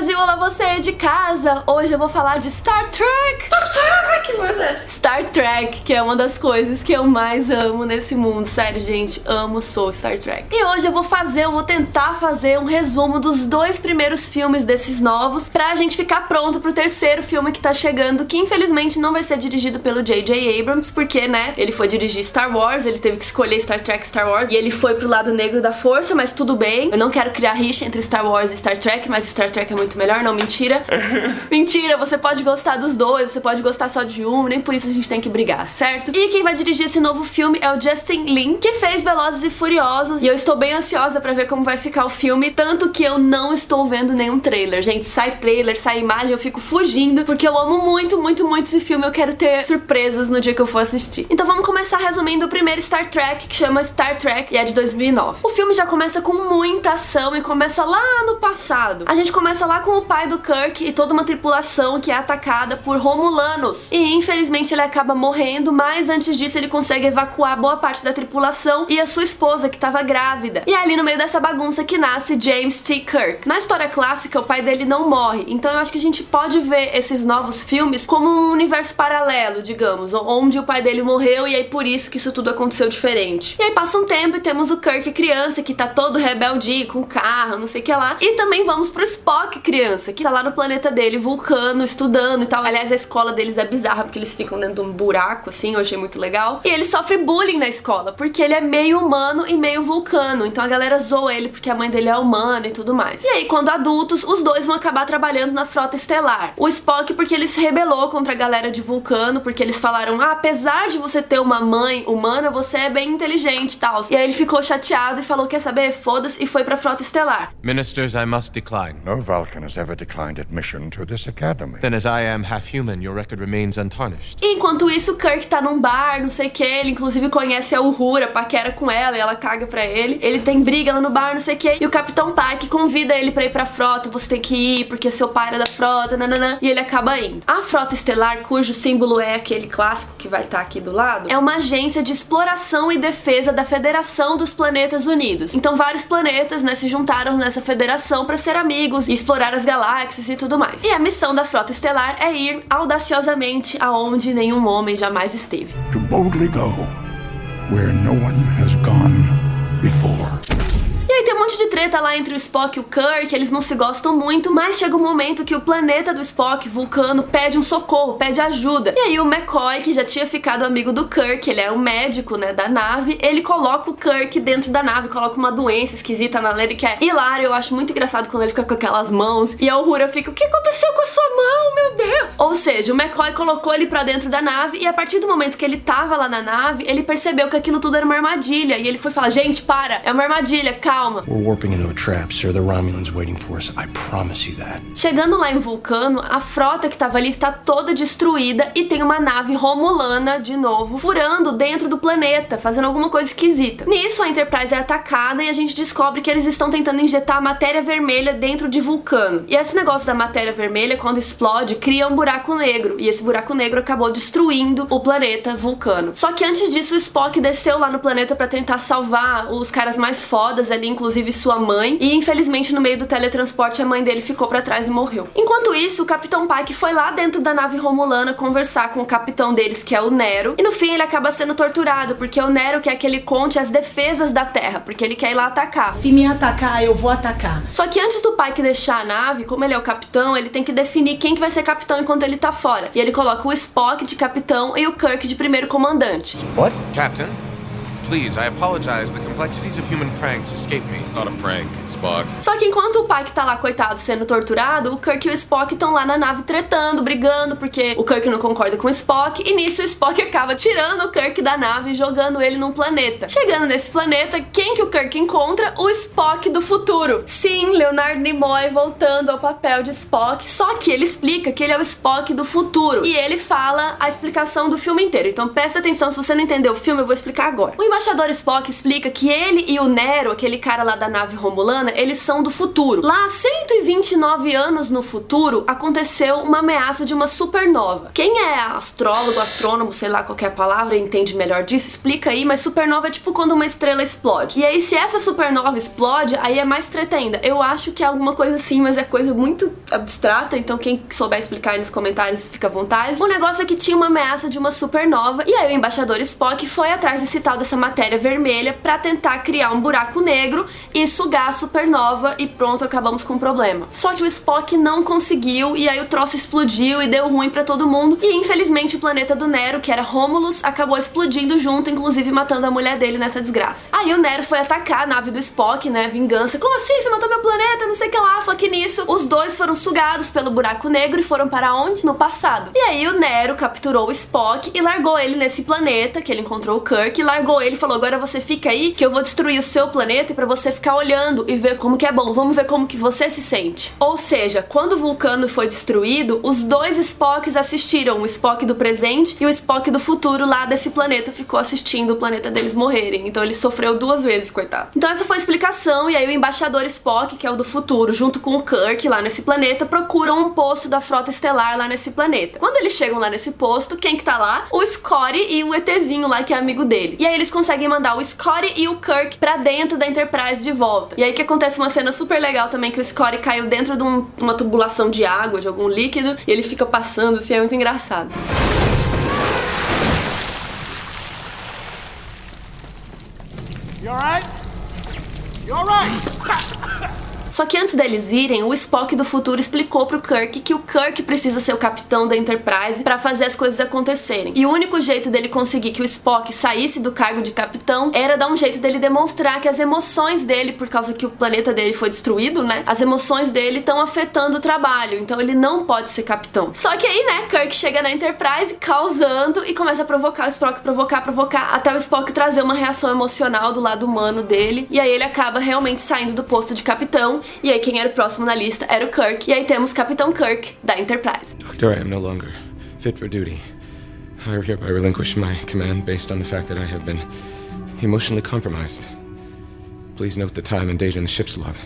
Brasil, olá você de casa! Hoje eu vou falar de Star Trek! Star Trek! Que coisa é essa? Star Trek, que é uma das coisas que eu mais amo nesse mundo. Sério, gente, amo, sou Star Trek. E hoje eu vou tentar fazer um resumo dos 2 primeiros filmes desses novos, pra gente ficar pronto pro terceiro filme que tá chegando, que infelizmente não vai ser dirigido pelo J.J. Abrams, porque, né, ele foi dirigir Star Wars, ele teve que escolher Star Trek, Star Wars, e ele foi pro lado negro da força, mas tudo bem. Eu não quero criar rixa entre Star Wars e Star Trek, mas Star Trek é muito melhor, não, mentira. Mentira, você pode gostar dos dois, você pode gostar só de um, nem por isso a gente tem que brigar, certo? E quem vai dirigir esse novo filme é o Justin Lin, que fez Velozes e Furiosos, e eu estou bem ansiosa pra ver como vai ficar o filme, tanto que eu não estou vendo nenhum trailer. Gente, sai trailer, sai imagem, eu fico fugindo, porque eu amo muito, muito, muito esse filme, eu quero ter surpresas no dia que eu for assistir. Então vamos começar resumindo o primeiro Star Trek, que chama Star Trek, e é de 2009. O filme já começa com muita ação e começa lá no passado. A gente começa lá com o pai do Kirk e toda uma tripulação que é atacada por Romulanos. E infelizmente ele acaba morrendo, mas antes disso ele consegue evacuar boa parte da tripulação e a sua esposa, que estava grávida. E é ali no meio dessa bagunça que nasce James T. Kirk. Na história clássica, o pai dele não morre, então eu acho que a gente pode ver esses novos filmes como um universo paralelo, digamos, onde o pai dele morreu e aí por isso que isso tudo aconteceu diferente. E aí passa um tempo e temos o Kirk criança, que tá todo rebeldio, com carro, não sei o que lá. E também vamos pro Spock criança, que tá lá no planeta dele, Vulcano, estudando e tal. Aliás, a escola deles é bizarra, porque eles ficam dentro de um buraco, assim, eu achei muito legal. E ele sofre bullying na escola, porque ele é meio humano e meio vulcano. Então a galera zoa ele porque a mãe dele é humana e tudo mais. E aí, quando adultos, os dois vão acabar trabalhando na Frota Estelar. O Spock porque ele se rebelou contra a galera de Vulcano, porque eles falaram, apesar de você ter uma mãe humana, você é bem inteligente e tal. E aí ele ficou chateado e falou, quer saber? Foda-se, e foi pra Frota Estelar. Ministers, I must decline. No Vulcan has ever declined admission to this academy. Then as I am half human, your record remains untarnished. E enquanto isso, o Kirk tá num bar, não sei o que, ele inclusive conhece a Uhura, paquera com ela e ela caga pra ele. Ele tem briga lá no bar, não sei o que, e o Capitão Pike convida ele pra ir pra frota, você tem que ir porque seu pai era da frota, nananã, e ele acaba indo. A Frota Estelar, cujo símbolo é aquele clássico que vai estar aqui do lado, é uma agência de exploração e defesa da Federação dos Planetas Unidos. Então vários planetas, né, se juntaram nessa federação pra ser amigos e explorar as galáxias e tudo mais. E a missão da Frota Estelar é ir audaciosamente aonde nenhum homem jamais esteve. To boldly go where no one has gone before. E aí tem um monte de treta lá entre o Spock e o Kirk, eles não se gostam muito, mas chega um momento que o planeta do Spock, Vulcano, pede um socorro, pede ajuda. E aí o McCoy, que já tinha ficado amigo do Kirk, ele é o médico, né, da nave, ele coloca o Kirk dentro da nave, coloca uma doença esquisita na nele, que é hilário, eu acho muito engraçado quando ele fica com aquelas mãos, e a Uhura fica, o que aconteceu com a sua mão, meu Deus? Ou seja, o McCoy colocou ele pra dentro da nave, e a partir do momento que ele tava lá na nave, ele percebeu que aquilo tudo era uma armadilha, e ele foi falar, gente, para, é uma armadilha, calma. We're warping into a trap, sir. The Romulans waiting for us. I promise you that. Chegando lá em Vulcano, a frota que tava ali tá toda destruída e tem uma nave romulana, de novo, furando dentro do planeta, fazendo alguma coisa esquisita. Nisso, a Enterprise é atacada e a gente descobre que eles estão tentando injetar matéria vermelha dentro de Vulcano. E esse negócio da matéria vermelha, quando explode, cria um buraco negro. E esse buraco negro acabou destruindo o planeta Vulcano. Só que antes disso, o Spock desceu lá no planeta pra tentar salvar os caras mais fodas ali, inclusive sua mãe, e infelizmente no meio do teletransporte a mãe dele ficou pra trás e morreu. Enquanto isso, o Capitão Pike foi lá dentro da nave romulana conversar com o capitão deles, que é o Nero, e no fim ele acaba sendo torturado, porque o Nero quer que ele conte as defesas da Terra, porque ele quer ir lá atacar. Se me atacar, eu vou atacar. Só que antes do Pike deixar a nave, como ele é o capitão, ele tem que definir quem que vai ser capitão enquanto ele tá fora. E ele coloca o Spock de capitão e o Kirk de primeiro comandante. What? Captain? Please, I apologize. The complexities of human pranks escape me. It's not a prank, Spock. Só que enquanto o Pike tá lá, coitado, sendo torturado, o Kirk e o Spock estão lá na nave tretando, brigando, porque o Kirk não concorda com o Spock, e nisso o Spock acaba tirando o Kirk da nave e jogando ele num planeta. Chegando nesse planeta, quem que o Kirk encontra? O Spock do futuro. Sim, Leonard Nimoy voltando ao papel de Spock, só que ele explica que ele é o Spock do futuro, e ele fala a explicação do filme inteiro. Então presta atenção, se você não entendeu o filme, eu vou explicar agora. O embaixador Spock explica que ele e o Nero, aquele cara lá da nave romulana, eles são do futuro. Lá, 129 anos no futuro, aconteceu uma ameaça de uma supernova. Quem é astrólogo, astrônomo, sei lá qualquer palavra, entende melhor disso, explica aí, mas supernova é tipo quando uma estrela explode. E aí, se essa supernova explode, aí é mais treta ainda. Eu acho que é alguma coisa assim, mas é coisa muito abstrata, então quem souber explicar aí nos comentários, fica à vontade. O negócio é que tinha uma ameaça de uma supernova, e aí o embaixador Spock foi atrás desse tal dessa matéria vermelha pra tentar criar um buraco negro e sugar a supernova, e pronto, acabamos com o problema. Só que o Spock não conseguiu, e aí o troço explodiu e deu ruim pra todo mundo, e infelizmente o planeta do Nero, que era Romulus, acabou explodindo junto, inclusive matando a mulher dele nessa desgraça. Aí o Nero foi atacar a nave do Spock, né, vingança. Como assim? Você matou meu planeta? Não sei o que lá. Só que nisso, os dois foram sugados pelo buraco negro e foram para onde? No passado. E aí o Nero capturou o Spock e largou ele nesse planeta, que ele encontrou o Kirk, e largou ele e falou: agora você fica aí que eu vou destruir o seu planeta e pra você ficar olhando e ver como que é bom. Vamos ver como que você se sente. Ou seja, quando o Vulcano foi destruído, os dois Spocks assistiram, o Spock do presente e o Spock do futuro lá desse planeta ficou assistindo o planeta deles morrerem. Então ele sofreu duas vezes, coitado. Então essa foi a explicação, e aí o embaixador Spock, que é o do futuro, junto com o Kirk lá nesse planeta, procuram um posto da frota estelar lá nesse planeta. Quando eles chegam lá nesse posto, quem que tá lá? O Scotty e o ETzinho lá, que é amigo dele. E aí eles conseguem mandar o Scotty e o Kirk pra dentro da Enterprise de volta. E aí que acontece uma cena super legal também, que o Scotty caiu dentro de uma tubulação de água, de algum líquido, e ele fica passando, assim, é muito engraçado. You alright? You alright? Só que antes deles irem, o Spock do futuro explicou pro Kirk que o Kirk precisa ser o capitão da Enterprise pra fazer as coisas acontecerem. E o único jeito dele conseguir que o Spock saísse do cargo de capitão era dar um jeito dele demonstrar que as emoções dele, por causa que o planeta dele foi destruído, né? As emoções dele estão afetando o trabalho, então ele não pode ser capitão. Só que aí, né, Kirk chega na Enterprise causando e começa a provocar o Spock, provocar, até o Spock trazer uma reação emocional do lado humano dele, e aí ele acaba realmente saindo do posto de capitão. E aí quem era o próximo na lista era o Kirk. E aí temos Capitão Kirk da Enterprise. Doctor, I am no longer fit for duty. I hereby relinquish my command based on the fact that I have been emotionally compromised. Please note the time and date in the ship's log.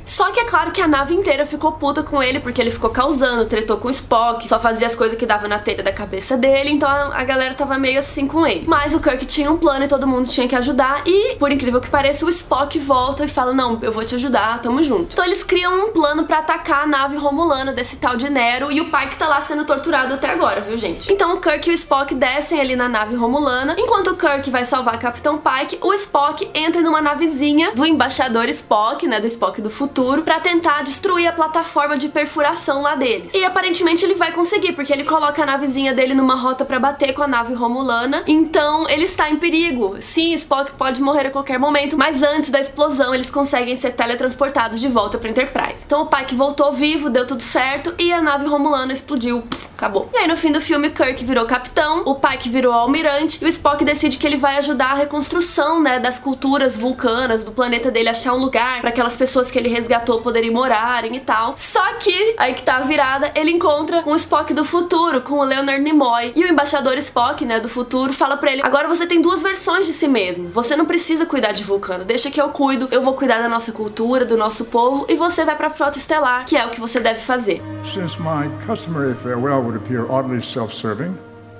Só que é claro que a nave inteira ficou puta com ele, porque ele ficou causando, tretou com o Spock, só fazia as coisas que dava na telha da cabeça dele, então a galera tava meio assim com ele. Mas o Kirk tinha um plano e todo mundo tinha que ajudar, e, por incrível que pareça, o Spock volta e fala: não, eu vou te ajudar, tamo junto. Então eles criam um plano pra atacar a nave romulana desse tal de Nero, e o Pike tá lá sendo torturado até agora, viu, gente? Então o Kirk e o Spock descem ali na nave romulana. Enquanto o Kirk vai salvar o Capitão Pike, o Spock entra numa navezinha do embaixador Spock, né, do Spock do futuro, pra tentar destruir a plataforma de perfuração lá deles. E aparentemente ele vai conseguir, porque ele coloca a navezinha dele numa rota pra bater com a nave romulana, então ele está em perigo. Sim, Spock pode morrer a qualquer momento, mas antes da explosão eles conseguem ser teletransportados de volta pra Enterprise. Então o Pike voltou vivo, deu tudo certo, e a nave romulana explodiu. Acabou. E aí no fim do filme, Kirk virou capitão, o Pike virou almirante, e o Spock decide que ele vai ajudar a reconstrução, né, das culturas vulcanas do planeta dele, achar um lugar pra aquelas pessoas que ele resgatou poderem morarem e tal. Só que, aí que tá a virada, ele encontra com o Spock do futuro, com o Leonard Nimoy, e o embaixador Spock, né, do futuro, fala pra ele: agora você tem duas versões de si mesmo, você não precisa cuidar de Vulcano, deixa que eu cuido, eu vou cuidar da nossa cultura, do nosso povo, e você vai pra Frota Estelar, que é o que você deve fazer. Since my customary farewell would appear oddly self-serving,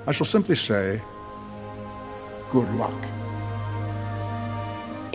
I shall simply say, good luck.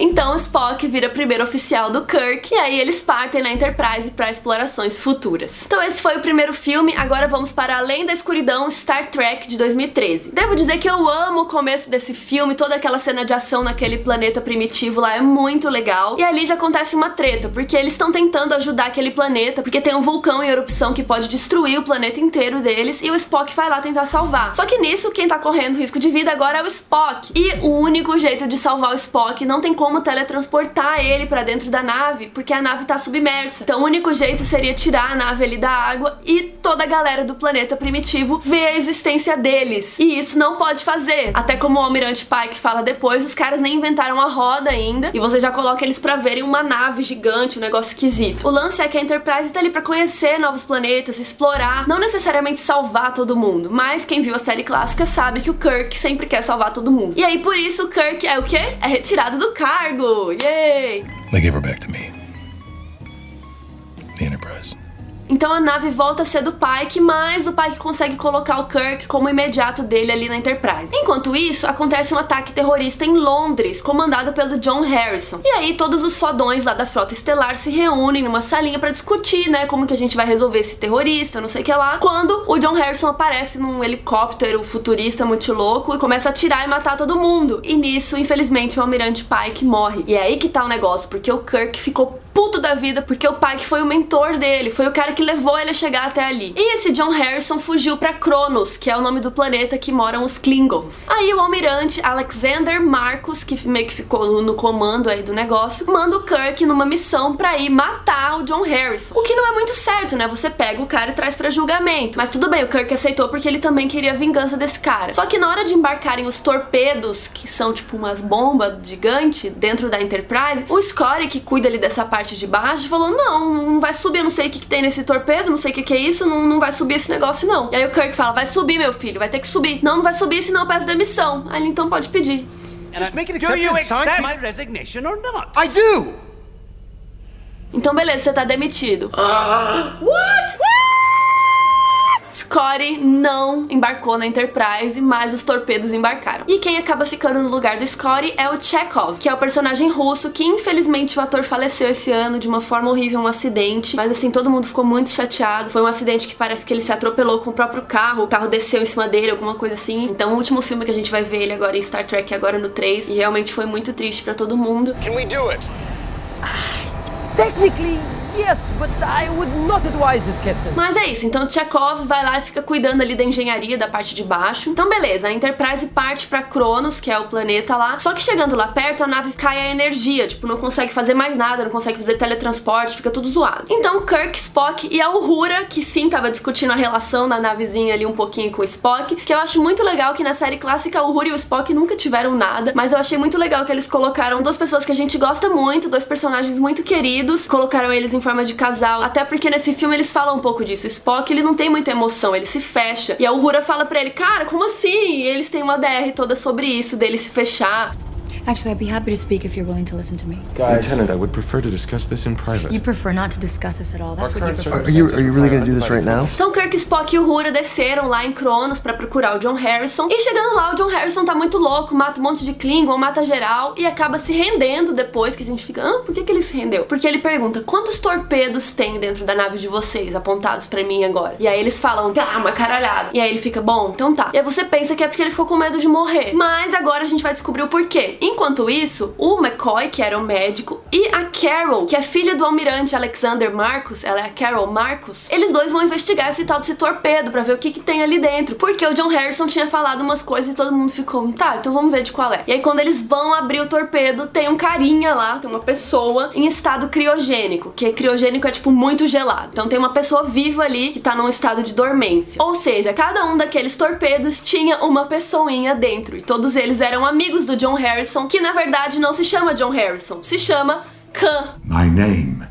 Então Spock vira primeiro oficial do Kirk, e aí eles partem na Enterprise para explorações futuras. Então esse foi o primeiro filme, agora vamos para Além da Escuridão, Star Trek, de 2013. Devo dizer que eu amo o começo desse filme, toda aquela cena de ação naquele planeta primitivo lá é muito legal. E ali já acontece uma treta, porque eles estão tentando ajudar aquele planeta, porque tem um vulcão em erupção que pode destruir o planeta inteiro deles, e o Spock vai lá tentar salvar. Só que nisso, quem tá correndo risco de vida agora é o Spock. E o único jeito de salvar o Spock, não tem como como teletransportar ele pra dentro da nave, porque a nave tá submersa. Então o único jeito seria tirar a nave ali da água e toda a galera do planeta primitivo ver a existência deles. E isso não pode fazer. Até como o Almirante Pike fala depois, os caras nem inventaram a roda ainda, e você já coloca eles pra verem uma nave gigante, um negócio esquisito. O lance é que a Enterprise tá ali pra conhecer novos planetas, explorar, não necessariamente salvar todo mundo, mas quem viu a série clássica sabe que o Kirk sempre quer salvar todo mundo. E aí por isso o Kirk é o quê? É retirado do cargo. Yay! They gave her back to me. The Enterprise. Então a nave volta a ser do Pike, mas o Pike consegue colocar o Kirk como imediato dele ali na Enterprise. Enquanto isso, acontece um ataque terrorista em Londres, comandado pelo John Harrison. E aí todos os fodões lá da Frota Estelar se reúnem numa salinha pra discutir, né, como que a gente vai resolver esse terrorista, não sei o que lá. Quando o John Harrison aparece num helicóptero futurista muito louco e começa a atirar e matar todo mundo. E nisso, infelizmente, o Almirante Pike morre. E é aí que tá o negócio, porque o Kirk ficou puto da vida, porque o Pike foi o mentor dele, foi o cara que levou ele a chegar até ali. E esse John Harrison fugiu pra Kronos, que é o nome do planeta que moram os Klingons. Aí o almirante Alexander Marcus, que meio que ficou no comando aí do negócio, manda o Kirk numa missão pra ir matar o John Harrison. O que não é muito certo, né? Você pega o cara e traz pra julgamento. Mas tudo bem, o Kirk aceitou porque ele também queria a vingança desse cara. Só que na hora de embarcarem os torpedos, que são tipo umas bombas gigantes dentro da Enterprise, o Scotty, que cuida ali dessa parte de baixo, falou: não vai subir, eu não sei o que tem nesse torpedo, não sei o que é isso, não vai subir esse negócio não. E aí o Kirk fala: vai subir, meu filho, vai ter que subir. Não vai subir, senão eu peço demissão. Aí ele: então pode pedir. Just make it Do you accept accept my resignation or not? I do! Então beleza, você tá demitido. What? Scotty não embarcou na Enterprise, mas os torpedos embarcaram. E quem acaba ficando no lugar do Scotty é o Chekhov, que é o personagem russo que infelizmente o ator faleceu esse ano de uma forma horrível, um acidente. Mas assim, todo mundo ficou muito chateado. Foi um acidente que parece que ele se atropelou com o próprio carro, o carro desceu em cima dele, alguma coisa assim. Então o último filme que a gente vai ver ele agora em Star Trek, agora no 3, e realmente foi muito triste pra todo mundo. Can we do it? Technically, yes, but I would not advise it, Captain. Mas é isso, então Chekhov vai lá e fica cuidando ali da engenharia da parte de baixo. Então beleza, a Enterprise parte pra Kronos, que é o planeta lá. Só que chegando lá perto, a nave cai a energia, tipo, não consegue fazer mais nada, não consegue fazer teletransporte, fica tudo zoado. Então Kirk, Spock e a Uhura, que sim tava discutindo a relação da navezinha ali um pouquinho com o Spock, que eu acho muito legal que na série clássica a Uhura e o Spock nunca tiveram nada, mas eu achei muito legal que eles colocaram duas pessoas que a gente gosta muito, dois personagens muito queridos, colocaram eles em forma de casal, até porque nesse filme eles falam um pouco disso. O Spock, ele não tem muita emoção, ele se fecha. E a Uhura fala pra ele: cara, como assim? E eles têm uma DR toda sobre isso, dele se fechar. Actually, I'd be happy to speak if you're willing to listen to me. Lieutenant, I would prefer to discuss this in private. You prefer not to discuss this at all. That's what you prefer. Are you really gonna do this right now? Então Kirk, Spock e Uhura desceram lá em Kronos pra procurar o John Harrison. E chegando lá, o John Harrison tá muito louco, mata um monte de Klingon, mata geral e acaba se rendendo depois, que a gente fica: por que ele se rendeu? Porque ele pergunta: quantos torpedos tem dentro da nave de vocês, apontados pra mim agora? E aí eles falam: uma caralhada. E aí ele fica: bom, então tá. E aí você pensa que é porque ele ficou com medo de morrer. Mas agora a gente vai descobrir o porquê. Enquanto isso, o McCoy, que era o médico, e a Carol, que é filha do almirante Alexander Marcus, ela é a Carol Marcus, eles dois vão investigar esse tal desse torpedo pra ver o que tem ali dentro. Porque o John Harrison tinha falado umas coisas e todo mundo ficou: tá, então vamos ver de qual é. E aí quando eles vão abrir o torpedo, tem um carinha lá, tem uma pessoa em estado criogênico, que criogênico é tipo muito gelado. Então tem uma pessoa viva ali que tá num estado de dormência. Ou seja, cada um daqueles torpedos tinha uma pessoinha dentro. E todos eles eram amigos do John Harrison, que na verdade não se chama John Harrison, se chama Khan. My name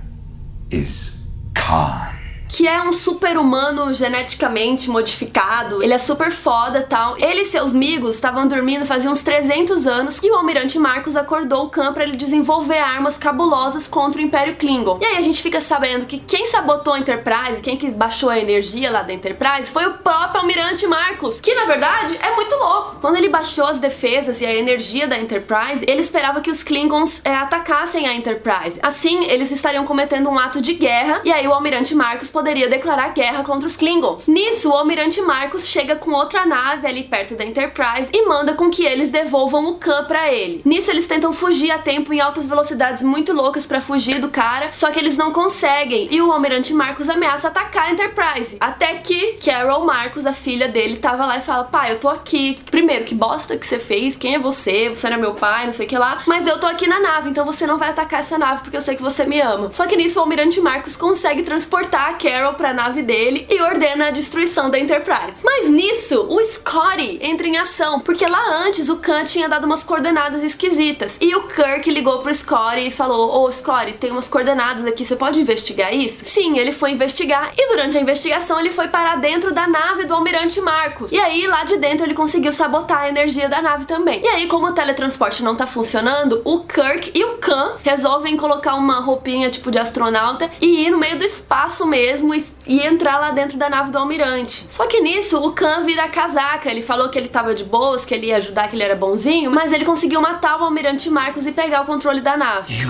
is Khan. Que é um super-humano geneticamente modificado. Ele é super foda e tal. Ele e seus amigos estavam dormindo fazia uns 300 anos e o almirante Marcus acordou o Khan pra ele desenvolver armas cabulosas contra o Império Klingon. E aí a gente fica sabendo que quem sabotou a Enterprise, quem que baixou a energia lá da Enterprise, foi o próprio almirante Marcus, que na verdade é muito louco. Quando ele baixou as defesas e a energia da Enterprise, ele esperava que os Klingons atacassem a Enterprise. Assim, eles estariam cometendo um ato de guerra e aí o almirante Marcus poderia declarar guerra contra os Klingons. Nisso, o Almirante Marcos chega com outra nave ali perto da Enterprise e manda com que eles devolvam o Khan pra ele. Nisso, eles tentam fugir a tempo em altas velocidades muito loucas pra fugir do cara, só que eles não conseguem, e o Almirante Marcos ameaça atacar a Enterprise. Até que Carol Marcos, a filha dele, tava lá e fala: pai, eu tô aqui, primeiro, que bosta que você fez, quem é você? Você era meu pai, não sei o que lá, mas eu tô aqui na nave, então você não vai atacar essa nave porque eu sei que você me ama. Só que nisso o Almirante Marcos consegue transportar a Carol pra nave dele e ordena a destruição da Enterprise. Mas nisso, o Scotty entra em ação, porque lá antes o Khan tinha dado umas coordenadas esquisitas, e o Kirk ligou pro Scotty e falou: ô Scotty, tem umas coordenadas aqui, você pode investigar isso? Sim, ele foi investigar, e durante a investigação ele foi parar dentro da nave do Almirante Marcos, e aí lá de dentro ele conseguiu sabotar a energia da nave também. E aí, como o teletransporte não tá funcionando, o Kirk e o Khan resolvem colocar uma roupinha tipo de astronauta e ir no meio do espaço mesmo e entrar lá dentro da nave do Almirante. Só que nisso o Khan vira casaca, ele falou que ele tava de boas, que ele ia ajudar, que ele era bonzinho, mas ele conseguiu matar o Almirante Marcos e pegar o controle da nave. You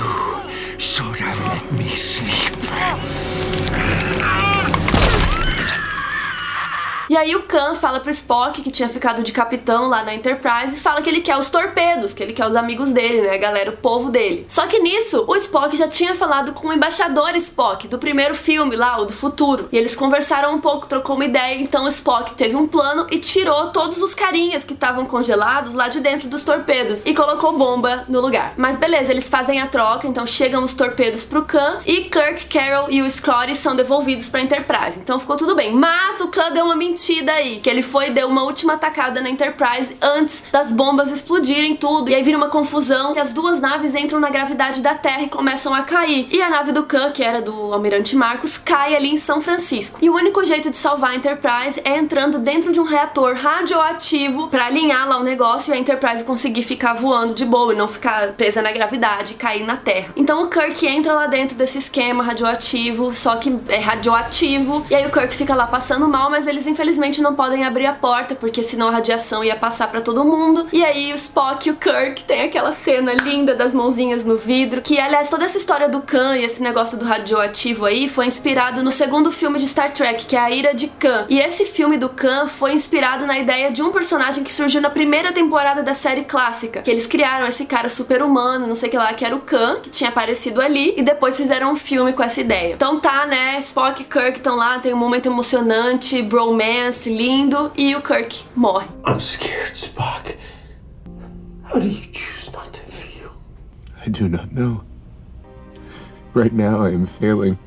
should have let me sleep. E aí o Khan fala pro Spock, que tinha ficado de capitão lá na Enterprise, e fala que ele quer os torpedos, que ele quer os amigos dele, né, a galera, o povo dele. Só que nisso, o Spock já tinha falado com o embaixador Spock, do primeiro filme lá, o do futuro. E eles conversaram um pouco, trocou uma ideia, então o Spock teve um plano e tirou todos os carinhas que estavam congelados lá de dentro dos torpedos e colocou bomba no lugar. Mas beleza, eles fazem a troca, então chegam os torpedos pro Khan e Kirk, Carol e o Scotty são devolvidos pra Enterprise. Então ficou tudo bem. Mas o Khan deu uma mentira aí, que ele foi e deu uma última atacada na Enterprise antes das bombas explodirem tudo, e aí vira uma confusão e as duas naves entram na gravidade da Terra e começam a cair, e a nave do Khan, que era do Almirante Marcos, cai ali em São Francisco. E o único jeito de salvar a Enterprise é entrando dentro de um reator radioativo pra alinhar lá o negócio e a Enterprise conseguir ficar voando de boa e não ficar presa na gravidade e cair na Terra. Então o Kirk entra lá dentro desse esquema radioativo, só que é radioativo, e aí o Kirk fica lá passando mal, mas eles infelizmente não podem abrir a porta, porque senão a radiação ia passar pra todo mundo. E aí o Spock e o Kirk tem aquela cena linda das mãozinhas no vidro, que aliás toda essa história do Khan e esse negócio do radioativo aí foi inspirado no segundo filme de Star Trek, que é A Ira de Khan. E esse filme do Khan foi inspirado na ideia de um personagem que surgiu na primeira temporada da série clássica, que eles criaram esse cara super humano, não sei o que lá, que era o Khan, que tinha aparecido ali, e depois fizeram um filme com essa ideia. Então tá, né, Spock e Kirk estão lá, tem um momento emocionante, bromance lindo, e o Kirk morre. I'm scared, Spock. How do you choose not to feel? I do not know. Right now I am failing.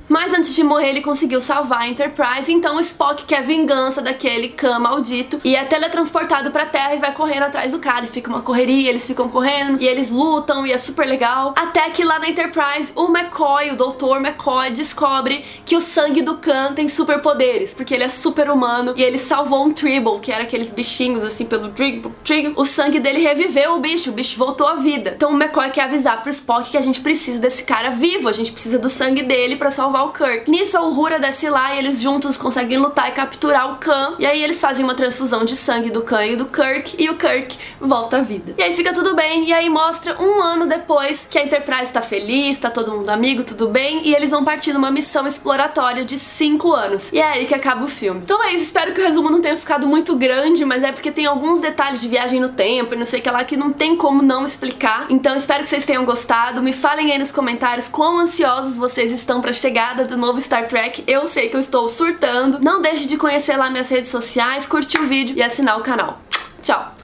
Mas antes de morrer ele conseguiu salvar a Enterprise, então o Spock quer vingança daquele Khan maldito e é teletransportado pra Terra e vai correndo atrás do cara, e fica uma correria, eles ficam correndo e eles lutam e é super legal, até que lá na Enterprise o McCoy, o Dr. McCoy, descobre que o sangue do Khan tem superpoderes, porque ele é super humano e ele salvou um Tribble, que era aqueles bichinhos assim pelo Trigger, o sangue dele reviveu o bicho voltou à vida. Então o McCoy quer avisar pro Spock que a gente precisa desse cara vivo, a gente precisa do sangue dele pra salvar o Kirk. Nisso a Uhura desce lá e eles juntos conseguem lutar e capturar o Khan, e aí eles fazem uma transfusão de sangue do Khan e do Kirk, e o Kirk volta à vida. E aí fica tudo bem, e aí mostra um ano depois que a Enterprise tá feliz, tá todo mundo amigo, tudo bem, e eles vão partir numa missão exploratória de 5 anos. E é aí que acaba o filme. Então é isso, espero que o resumo não tenha ficado muito grande, mas é porque tem alguns detalhes de viagem no tempo e não sei o que lá que não tem como não explicar. Então espero que vocês tenham gostado, me falem aí nos comentários quão ansiosos vocês estão pra chegada do novo Star Trek. Eu sei que eu estou surtando. Não deixe de conhecer lá minhas redes sociais, curtir o vídeo e assinar o canal. Tchau!